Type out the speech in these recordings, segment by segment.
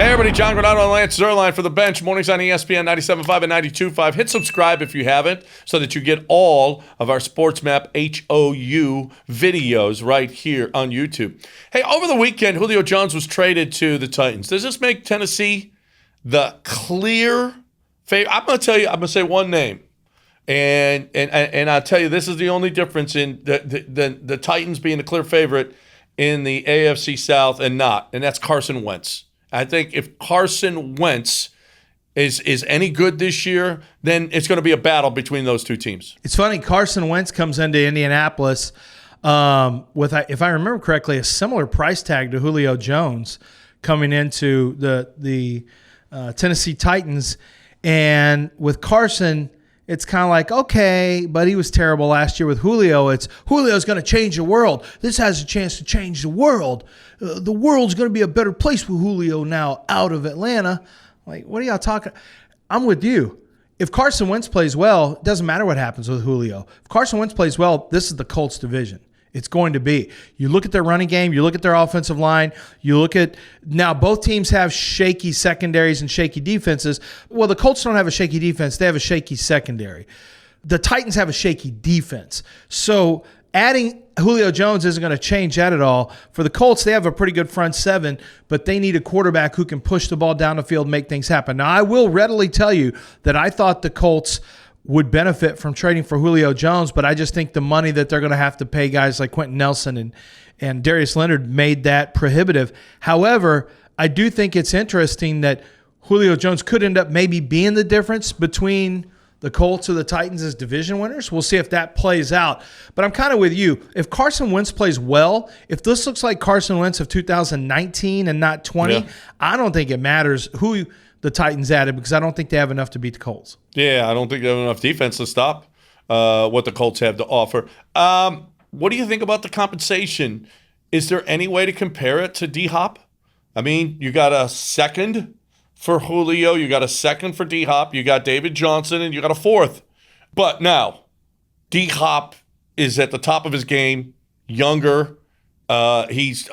Hey everybody, John Granato and Lance Zierlein for The Bench. Mornings on ESPN 97.5 and 92.5. Hit subscribe if you haven't so that you get all of our Sports Map HOU videos right here on YouTube. Hey, over the weekend, Julio Jones was traded to the Titans. Does this make Tennessee the clear favorite? I'm going to tell you, I'm going to say one name. And I'll tell you, this is the only difference in the Titans being the clear favorite in the AFC South and that's Carson Wentz. I think if Carson Wentz is any good this year, then it's going to be a battle between those two teams. It's funny, Carson Wentz comes into Indianapolis with, if I remember correctly, a similar price tag to Julio Jones coming into the Tennessee Titans. And with Carson, it's kind of like, okay, but he was terrible last year. With Julio, it's Julio's going to change the world. This has a chance to change the world. The world's going to be a better place with Julio now out of Atlanta. Like, what are y'all talking? I'm with you. If Carson Wentz plays well, it doesn't matter what happens with Julio. If Carson Wentz plays well, this is the Colts division. It's going to be. You look at their running game, you look at their offensive line, you look at now both teams have shaky secondaries and shaky defenses. Well, the Colts don't have a shaky defense. They have a shaky secondary. The Titans have a shaky defense. So adding Julio Jones isn't going to change that at all. For the Colts, they have a pretty good front seven, but they need a quarterback who can push the ball down the field and make things happen. Now, I will readily tell you that I thought the Colts would benefit from trading for Julio Jones, but I just think the money that they're going to have to pay guys like Quentin Nelson and Darius Leonard made that prohibitive. However, I do think it's interesting that Julio Jones could end up maybe being the difference between the Colts or the Titans as division winners. We'll see if that plays out. But I'm kind of with you. If Carson Wentz plays well, if this looks like Carson Wentz of 2019 and not 20, I don't think it matters who the Titans added because I don't think they have enough to beat the Colts. Yeah, I don't think they have enough defense to stop what the Colts have to offer. What do you think about the compensation? Is there any way to compare it to D-Hop? I mean, you got a second for Julio, you got a second for D-Hop, you got David Johnson, and you got a fourth. But now, D-Hop is at the top of his game, younger, he's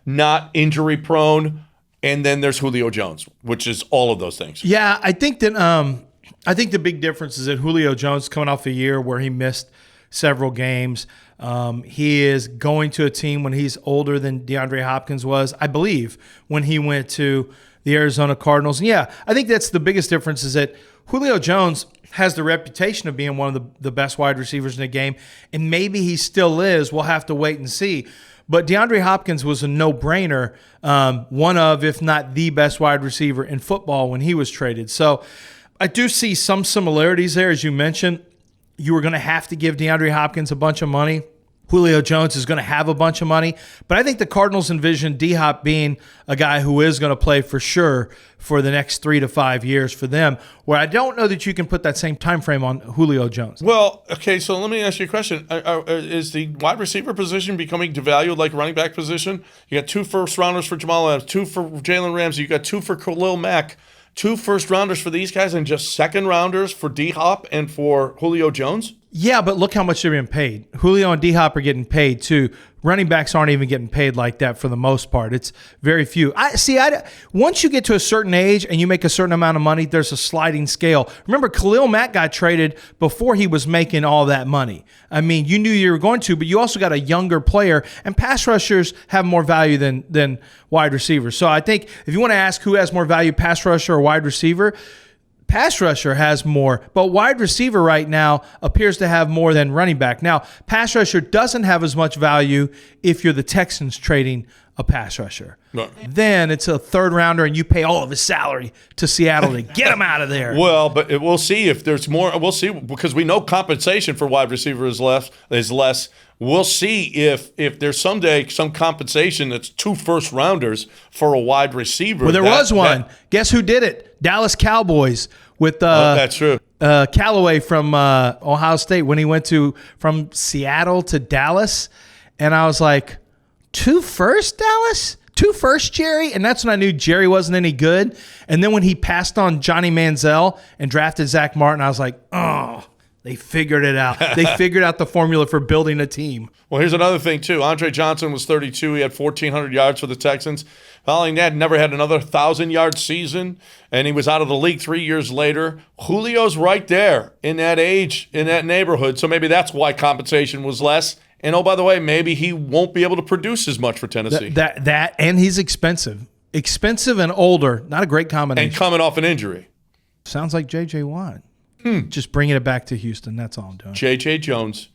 not injury-prone, and then there's Julio Jones, which is all of those things. Yeah, I think that I think the big difference is that Julio Jones coming off a year where he missed several games. He is going to a team when he's older than DeAndre Hopkins was, I believe, when he went to the Arizona Cardinals. And yeah, I think that's the biggest difference is that Julio Jones has the reputation of being one of the best wide receivers in the game, and maybe he still is. We'll have to wait and see. But DeAndre Hopkins was a no-brainer, one of, if not the best wide receiver in football when he was traded. So I do see some similarities there. As you mentioned, you were going to have to give DeAndre Hopkins a bunch of money. Julio Jones is going to have a bunch of money. But I think the Cardinals envision D-Hop being a guy who is going to play for sure for the next 3 to 5 years for them, where I don't know that you can put that same time frame on Julio Jones. Well, okay, so let me ask you a question. Is the wide receiver position becoming devalued like running back position? You got 2 first-rounders for Jamal Adams, 2 for Jalen Ramsey, you got 2 for Khalil Mack, 2 first-rounders for these guys, and just second-rounders for D-Hop and for Julio Jones? Yeah, but look how much they're being paid. Julio and D-Hop are getting paid too. Running backs aren't even getting paid like that for the most part. It's very few. Once you get to a certain age and you make a certain amount of money, there's a sliding scale. Remember, Khalil Mack got traded before he was making all that money. I mean, you knew you were going to, but you also got a younger player, and pass rushers have more value than wide receivers. So I think if you want to ask who has more value, pass rusher or wide receiver, pass rusher has more, but wide receiver right now appears to have more than running back. Now, pass rusher doesn't have as much value if you're the Texans trading a pass rusher. No. Then it's a third rounder and you pay all of his salary to Seattle to get him out of there. Well, but we'll see if there's more. We'll see because we know compensation for wide receiver is less. We'll see if there's someday some compensation that's 2 first-rounders for a wide receiver. Well, there was one. Guess who did it? Dallas Cowboys with that's true. Callaway from Ohio State when he went from Seattle to Dallas. And I was like, 2 first, Dallas? 2 first, Jerry? And that's when I knew Jerry wasn't any good. And then when he passed on Johnny Manziel and drafted Zach Martin, I was like, oh, They figured it out. They figured out the formula for building a team. Well, here's another thing, too. Andre Johnson was 32. He had 1,400 yards for the Texans. Following that, never had another 1,000-yard season, and he was out of the league 3 years later. Julio's right there in that age, in that neighborhood, so maybe that's why compensation was less. And, oh, by the way, maybe he won't be able to produce as much for Tennessee. That and he's expensive. Expensive and older, not a great combination. And coming off an injury. Sounds like J.J. Watt. Just bringing it back to Houston. That's all I'm doing. J.J. Jones.